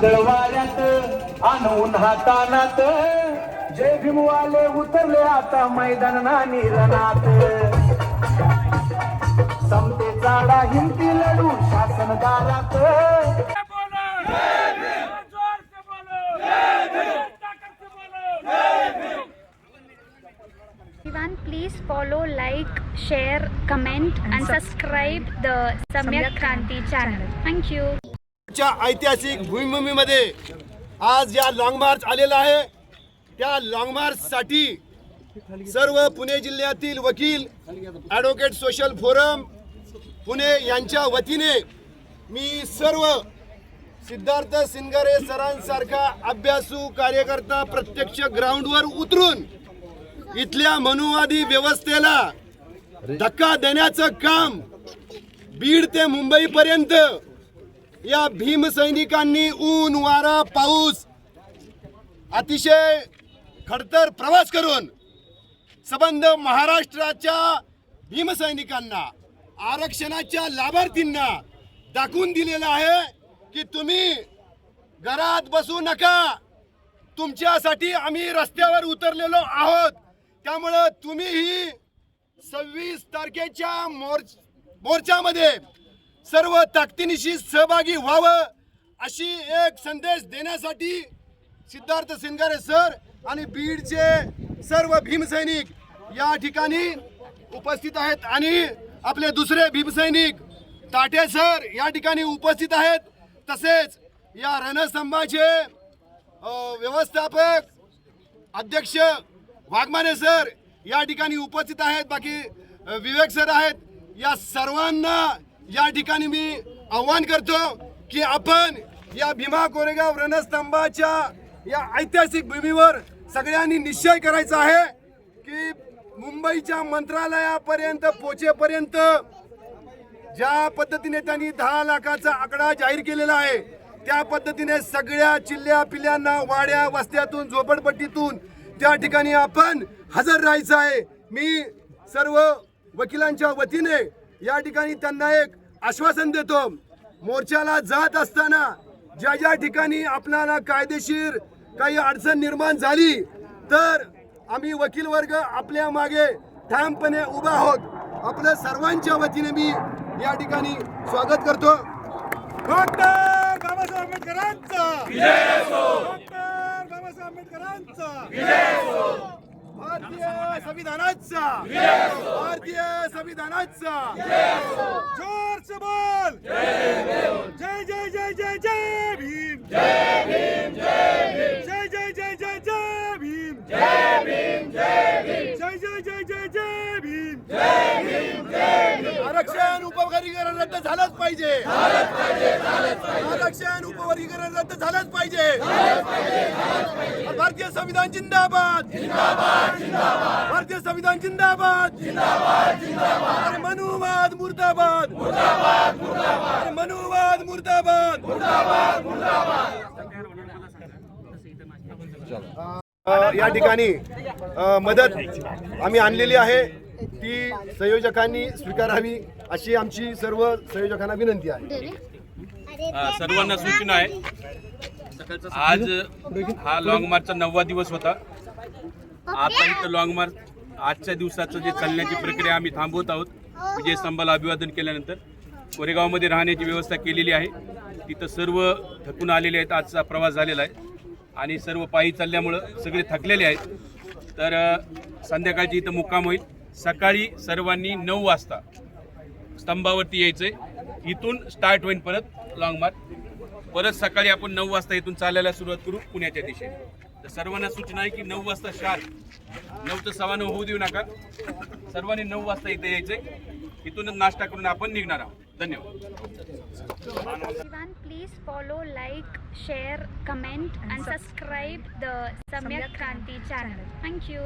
वादळ वाऱ्यात आणून हातानात जय भीमवाले उतरले आता मैदानानी रणात समतेचा हिंदी लढू शासनदारात Everyone, please follow, like, share, comment and subscribe the Samyak Kranti channel. Thank you. ऐतिहासिक भूमिमध्ये आज या लॉंग मार्च आलेला आहे. त्या लॉंग मार्च साठी सर्व पुणे जिल्ह्यातील वकील, ॲडव्होकेट सोशल फोरम पुणे यांच्या वतीने मी सर्व सिद्धार्थ सिंगारे सरांसारखा अभ्यासू कार्यकर्ता प्रत्यक्ष ग्राउंडवर उतरून इथल्या मनुवादी व्यवस्थेला धक्का देण्याचं काम बीड ते मुंबई पर्यंत या भीमसैनिकांनी ऊन वारा पाऊस अतिशय खडतर प्रवास करून संबंध महाराष्ट्राच्या भीमसैनिकांना आरक्षणाच्या लाभार्थींना दाखवून दिलेलं आहे की तुम्ही घरात बसू नका, तुमच्यासाठी आम्ही रस्त्यावर उतरलेलो आहोत. त्यामुळे तुम्हीही 26 तारखेच्या मोर्चामध्ये सर्व ताकदीनिशी सहभागी व्हावं अशी एक संदेश देण्यासाठी सिद्धार्थ सिंगारे सर आणि बीडचे सर्व भीमसैनिक या ठिकाणी उपस्थित आहेत आणि आपले दुसरे भीमसैनिक ताटे सर या ठिकाणी उपस्थित आहेत. तसेच या रणस्तंभाचे व्यवस्थापक अध्यक्ष वाघमारे सर या ठिकाणी उपस्थित आहेत. बाकी विवेक सर आहेत. या सर्वांना या ठिकाणी मी आव्हान करतो की आपण या भीमा कोरेगाव रणस्तंभाच्या या ऐतिहासिक भूमीवर सगळ्यांनी निश्चय करायचा आहे की मुंबईच्या मंत्रालयापर्यंत पोहोचेपर्यंत ज्या पद्धतीने त्यांनी 10 लाखाचा आकडा जाहीर केलेला आहे त्या पद्धतीने सगळ्या चिल्ल्या पिल्ल्यांना वाड्या वस्त्यातून झोपडपट्टीतून त्या ठिकाणी आपण हजर राहायचं आहे. मी सर्व वकिलांच्या वतीने या ठिकाणी त्यांना एक आश्वासन देतो. मोर्चाला जात असताना ज्या ज्या ठिकाणी आपल्याला कायदेशीर काही अडचण निर्माण झाली तर आम्ही वकील वर्ग आपल्या मागे ठामपणे उभा आहोत. आपल्या सर्वांच्या वतीने मी या ठिकाणी स्वागत करतो. डॉक्टर बाबासाहेब आंबेडकरांचा विजय असो. डॉक्टर बाबासाहेब आंबेडकरांचा विजय असो. भारतीय संविधानाचा विजय असो. भारतीय संविधानाचा विजय असो. जोर से बोल जय जय जय जय जय भीम. जय भीम जय भीम. जय जय जय जय जय भीम. जय भीम जय भीम. जय जय जय जय जय भीम. जय भीम जय भीम. आरक्षण उपवर्गीकरण रद्द झालंच पाहिजे. आरक्षण उपवर्गीकरण रद्द झालंच पाहिजे. भारतीय संविधान जिंदाबाद. भारतीय संविधान जिंदाबाद. अरे मनुवाद मुर्दाबाद. अरे मनुवाद मुर्दाबाद. या ठिकाणी मदत आम्ही आणलेली आहे ती संयोजकांनी स्वीकारावी अशी आमची सर्व संयोजकांना विनंती आहे. सर्वांना सूचना आहे. आज हा लॉंग मार्चचा 9वा दिवस होता. आता इथं लॉंग मार्च आजच्या दिवसाचं जे चालण्याची प्रक्रिया आम्ही थांबवत आहोत. विजय स्तंभाला अभिवादन केल्यानंतर कोरेगावमध्ये राहण्याची व्यवस्था केलेली आहे. तिथं सर्व थकून आलेले आहेत. आजचा प्रवास झालेला आहे आणि सर्व पायी चालल्यामुळं सगळे थकलेले आहेत. तर संध्याकाळची इथं मुक्काम होईल. सकाळी सर्वांनी 9 वाजता स्तंभावरती यायचंय. इथून स्टार्ट होईल परत लॉंग मार्च. परत सकाळी आपण 9 वाजता इथून चालायला सुरुवात करू पुण्याच्या दिशेने. तर सर्वांना सूचना आहे की 9 वाजता शार्प, 9 ते 9:15 होऊ देऊ नका. सर्वांनी 9 वाजता इथे यायचंय. इथूनच नाश्ता करून आपण निघणार आहोत. धन्यवाद. Everyone, please follow, like, share, comment and subscribe the Samyak Kranti channel. Thank you.